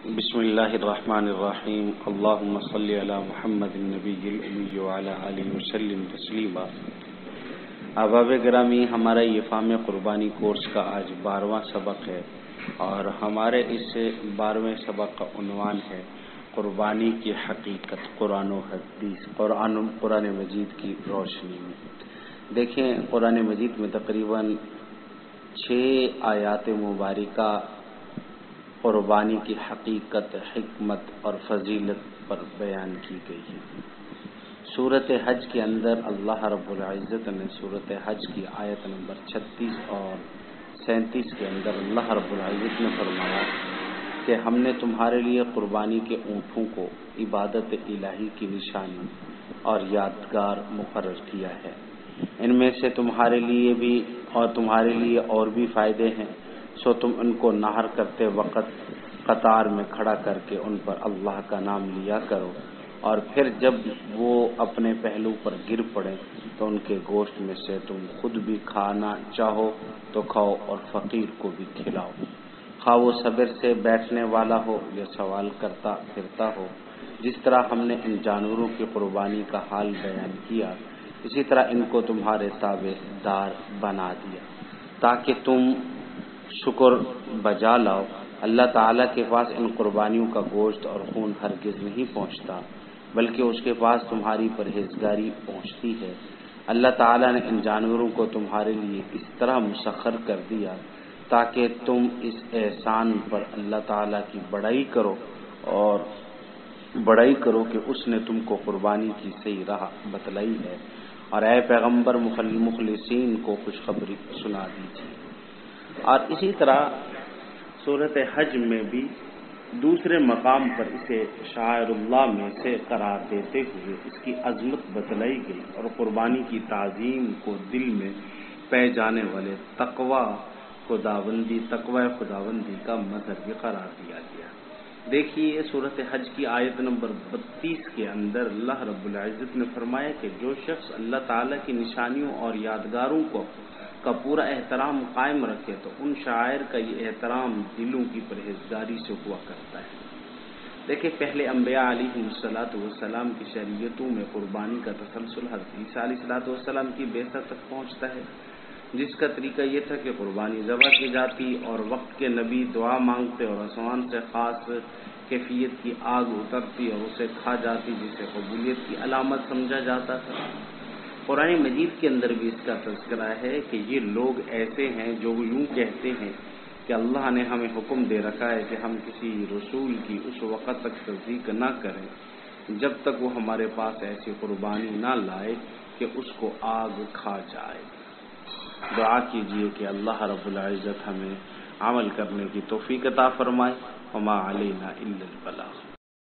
بسم اللہ الرحمن الرحیم اللہم صلی علی محمد النبی الأمی وعلی آلہ وسلم تسلیما۔ احباب گرامی، ہمارا یہ فہم قربانی کورس کا آج 12واں سبق ہے اور ہمارے اس 12ویں سبق کا عنوان ہے قربانی کی حقیقت، قرآن و حدیث، قرآن مجید کی روشنی میں۔ دیکھیں، قرآن مجید میں تقریباً 6 آیات مبارکہ قربانی کی حقیقت، حکمت اور فضیلت پر بیان کی گئی ہے۔ سورۃ حج کے اندر اللہ رب العزت نے سورۃ حج کی آیت نمبر 36 اور 37 کے اندر اللہ رب العزت نے فرمایا کہ ہم نے تمہارے لیے قربانی کے اونٹوں کو عبادت الہی کی نشانی اور یادگار مقرر کیا ہے۔ ان میں سے تمہارے لیے اور بھی فائدے ہیں، سو تم ان کو نحر کرتے وقت قطار میں کھڑا کر کے ان پر اللہ کا نام لیا کرو، اور پھر جب وہ اپنے پہلو پر گر پڑیں تو ان کے گوشت میں سے تم خود بھی کھانا چاہو تو کھاؤ اور فقیر کو بھی کھلاؤ، خواہ وہ صبر سے بیٹھنے والا ہو یا سوال کرتا پھرتا ہو۔ جس طرح ہم نے ان جانوروں کی قربانی کا حال بیان کیا، اسی طرح ان کو تمہارے تابع دار بنا دیا تاکہ تم شکر بجا لاؤ۔ اللہ تعالیٰ کے پاس ان قربانیوں کا گوشت اور خون ہرگز نہیں پہنچتا، بلکہ اس کے پاس تمہاری پرہیزگاری پہنچتی ہے۔ اللہ تعالیٰ نے ان جانوروں کو تمہارے لیے اس طرح مسخر کر دیا تاکہ تم اس احسان پر اللہ تعالیٰ کی بڑائی کرو کہ اس نے تم کو قربانی کی صحیح راہ بتلائی ہے، اور اے پیغمبر مخلصین کو خوشخبری سنا دیجیے۔ اور اسی طرح سورۃ حج میں بھی دوسرے مقام پر اسے شعائر اللہ میں سے قرار دیتے ہوئے اس کی عظمت بتلائی گئی اور قربانی کی تعظیم کو دل میں پے جانے والے تقوی خداوندی کا مظہر بھی قرار دیا گیا۔ دیکھیے، سورۃ حج کی آیت نمبر 32 کے اندر اللہ رب العزت نے فرمایا کہ جو شخص اللہ تعالیٰ کی نشانیوں اور یادگاروں کا پورا احترام قائم رکھے تو ان شاعر کا یہ احترام دلوں کی پرہیزگاری سے ہوا کرتا ہے۔ دیکھیں، پہلے انبیاء علیہ السلام کی شریعتوں میں قربانی کا تسلسل حضرت عیسیٰ علیہ السلام کی بعثت تک پہنچتا ہے، جس کا طریقہ یہ تھا کہ قربانی ذبح کی جاتی اور وقت کے نبی دعا مانگتے اور آسمان سے خاص کیفیت کی آگ اترتی اور اسے کھا جاتی، جسے قبولیت کی علامت سمجھا جاتا تھا۔ قرآن مجید کے اندر بھی اس کا تذکرہ ہے کہ یہ لوگ ایسے ہیں جو یوں کہتے ہیں کہ اللہ نے ہمیں حکم دے رکھا ہے کہ ہم کسی رسول کی اس وقت تک تصدیق نہ کریں جب تک وہ ہمارے پاس ایسی قربانی نہ لائے کہ اس کو آگ کھا جائے۔ دعا کیجئے کہ اللہ رب العزت ہمیں عمل کرنے کی توفیق عطا فرمائے۔ وما علینا الا البلاغ۔